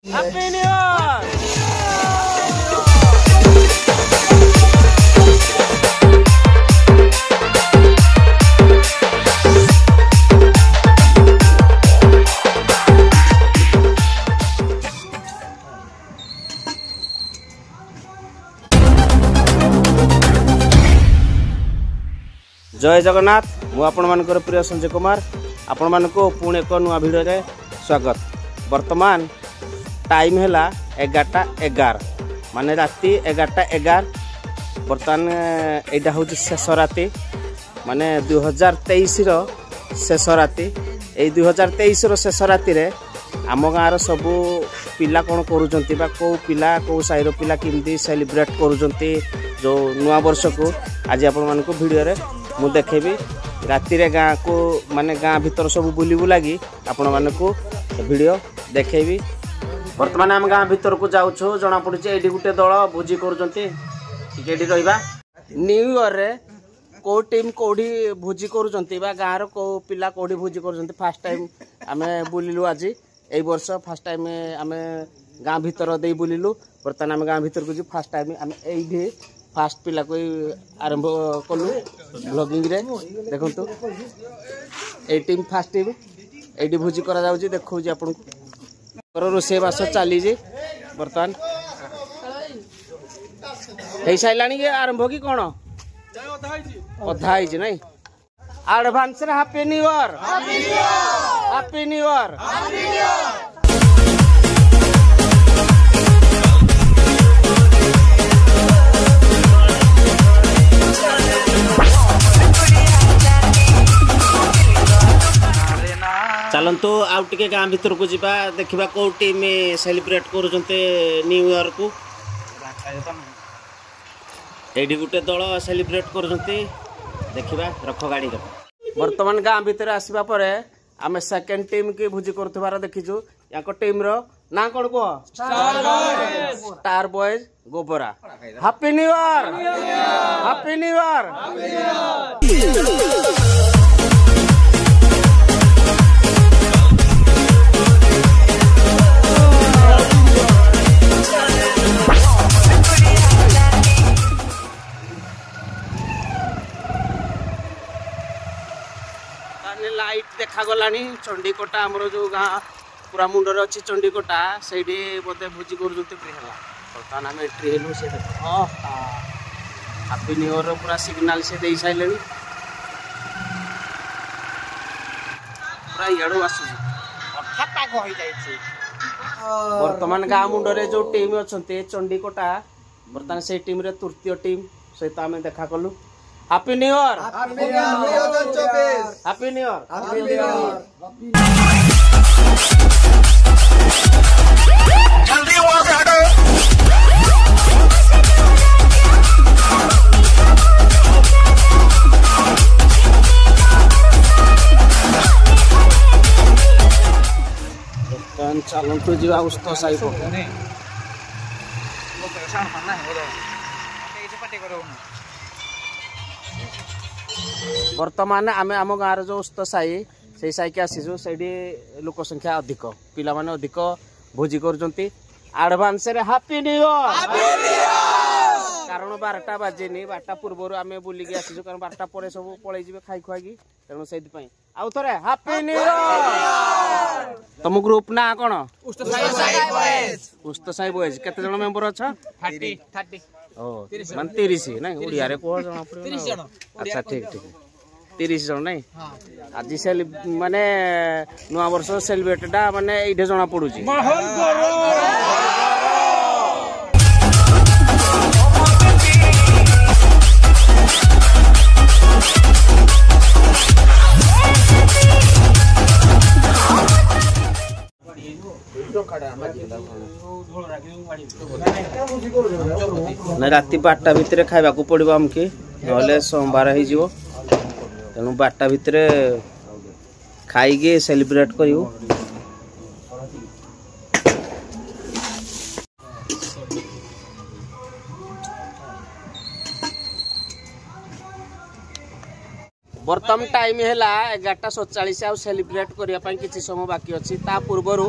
Happy new year. जय जगन्नाथ मु आपण मानकर प्रिय संजय कुमार आपण मानको पुणे एक नुआ भिडियो रे स्वागत। वर्तमान टाइम है 11:11 माने राति 11:11। बर्तमान एटा हूँ शेष राति माने 2023 शेष राति। 2023 शेष राति रे आम गाँव सबू पिला कौन करुँच कौ पिला कौ साइर पिला केमती सेलिब्रेट करुँच जो नुआ वर्ष को आज आपण मानको भिडियो रे मु देखेबी। राति रे गाँ को माने गाँ भीतर सब बुली बुलागी आपण मानको भिडियो देखेबी। वर्तमान आम गाँ भीतर को जाऊँ जना पड़ी ये गोटे दल भोजी कर न्यू ईयर रे को टीम कौड़ी भोजी कर गाँव रो पिला कौड़ी भोजी कर फास्ट टाइम आम बुलिलु। आज यही वर्ष फास्ट टाइम आम गाँ भीतर दे बुलिलु। बर्तमान आम गाँ भीतर को फास्ट टाइम आम ये फास्ट पिला को आरंभ कलु ब्लॉगिंग रे। देखंतु ए टीम फास्ट टीम एडी भोजी करा जाउची देखौची आपन को रोसे बास चाली जे बर्तमान हेई साइलानी के आरंभ की कोन अधा है जे नहीं एडवांस रे happy new year happy new year. चलतु आउ टे गाँ भीतर को जीवा देखा कौ टीम सेलिब्रेट कर न्यू ईयर को। ये गोटे दल सेलिब्रेट कर देखा रख गाड़ी रख। बर्तमान गाँ भीतर आसवा पर आम सेकेंड टीम की भोजी कर देखीचु। या टीम रो ना कौन कह स्टार बॉयज गोबरा। Happy new year happy new year. Light देखा गलानी चंडीकोटा आमर जो गाँ पूरा मुंडर अच्छी चंडीकोटा से बोधे भोजी कर आम एंट्री हेलु से हैप्पी न्यू ईयर पूरा सिग्नाल से दे सारे पूरा इाड़ू आस। बर्तमान गाँ मुंडरे जो टीम अच्छा चंडीकोटा बर्तमान से टीम रे तृतीय टीम सहित आम देखा कलु। Happy new year happy new year. जल्दी वहां से हटो। चलतु जीवा उस्त साई बर्तमान आम आम गाँव जो उस्त साई से साई के आसीचु से लोक संख्या अधिक पिला माने अधिक भोजी कर एडवांस रे हैप्पी न्यू ईयर। कारण 12टा बाजेनी 12टा पूर्व आम बुलिकी आसीचु कारण 12टा पर सब पलि जी खाई खुआकी तेणु से आउ थे हैप्पी न्यू ईयर। तुम ग्रुप ना कौन उस्त साई बॉयज केते जण मेंबर अच्छा 30 मान 30 ना ओडिया रे को जना पड़े। अच्छा ठीक ठीक 30 जन नहीं आज माने नुआ वर्ष सेलिब्रेटटा माने एठे जना पड़ुची। ना राति 12टा भितर खाइबा को पड़ो आमके ना सोमवार हो तेणु 12टा भितर खाइके सेलिब्रेट करू। बर्तमान टाइम है 11:47 आ सेलिब्रेट करने किसी समय बाकी अच्छी ता पूर्वर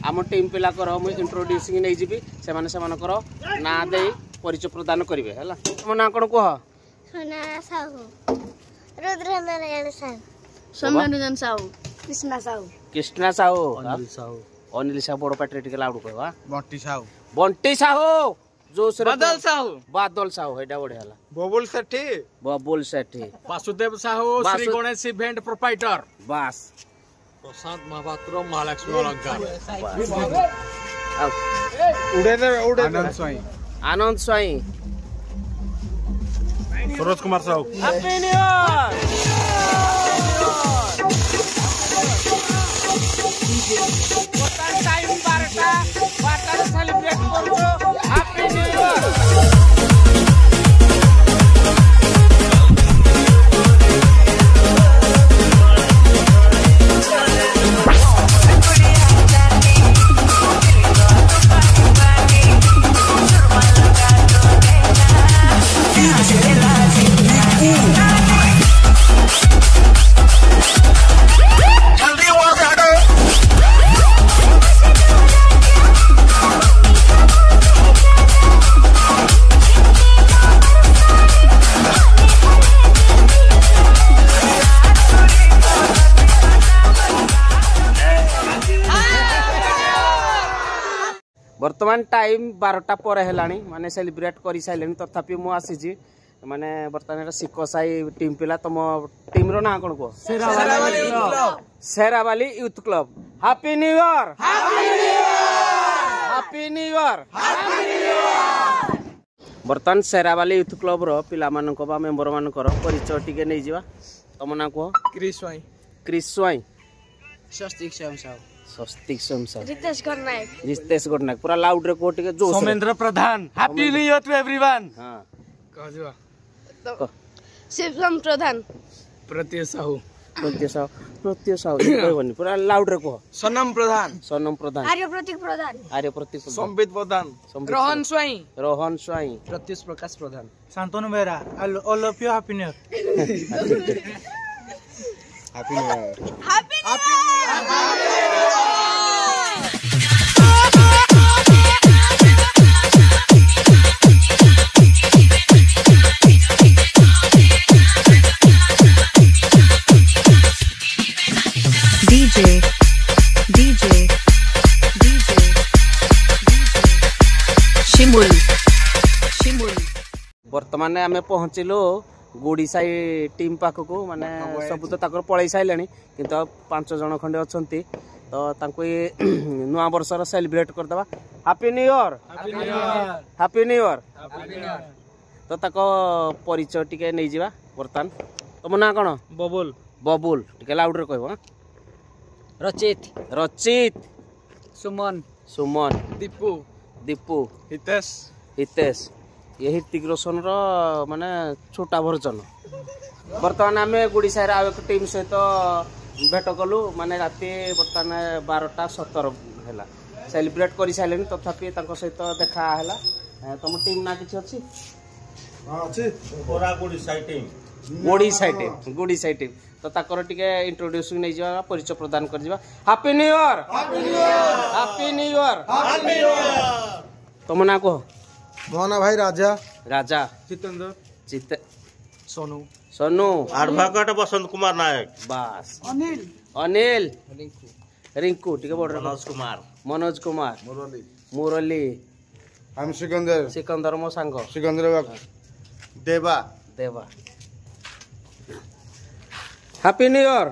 आम टीम पिला मुझे इंट्रोड्यूसिंग नहीं जी से ना दे परिचय प्रदान करेंगे है तुम ना कौन कह सौम्यरंजन साहू कृष्णा साहू कृष्णा साहू अनिल साहू बड़ पार्टी टे लाउड कह बंटी साहू जो बादल साहू एटा बढ़िया Babul Sethi Vasudev Sahu Shri Ganesh event proprietor boss Prashant Mahapatra Mahalakshmi Alankar Anand Swain Saroj Kumar Sahu happy new year time 12टा सेलिब्रेट करू हैप्पी न्यू ईयर बर्तमान टाइम 12टा पर है माने सेलिब्रेट कर सारे तथापि मु आसी माने बर्तमान सिको साई टीम पिला तुम टीम रो ना कौन कह Sherawali youth club happy new year happy new year बर्तमान शेरावाली यूथ क्लब रो पिला मानक बा मेंबर मानकर परिचय टिके नै जिवा तुम ना कह क्रिस स्वाई स्वस्तिक शमसा रितेश गणनायक पूरा लाउड रे कोट के जो Somendra Pradhan happy new year to everyone हां कह दिवा शिवम प्रधान प्रत्यय साहू कहबनी पूरा लाउड रे कह Sanam Pradhan Arya Prateek Pradhan Sambit Pradhan Rohan Swain Pratyush Prakash Pradhan Shantanu Behera all of you happy new year happy new year DJ Shimul वर्तमान आम पहुँचलु गुड़ी साई टीम पाखक माने सब तो तक पलि सारे किंतु 5 जन खंडे अच्छा तो नुआ वर्षर सेलिब्रेट करदे happy new year happy new year तो तक परिचय टिके नहीं जिवा बर्तमान तुम ना कौन बबुल टिके लाउड रे कहबो रचित सुमन दीपू हितेश ये ऋतिक रोशन रो माने छोटा वर्जन बर्तमान आम गुड़ीसार आउ एक टीम सहित भेट कलु माने राति बर्तमान 12:17 है सेलिब्रेट कर सारे तथापि सहित देखा है तुम टीम ना किसी अच्छी गुड़ी साई टीम तो ताकर टिके इंट्रोड्यूसिंग नहीं जा परिचय प्रदान कर दिबा happy new year happy new year तुम ना कह मोहना भाई राजा जितेंद्र सोनू एडवोकेट बसंत कुमार नायक बास अनिल रिंकू टिके बड़ मनोज कुमार मुरली हम सिकंदर मो सांग देवा हैप्पी न्यू ईयर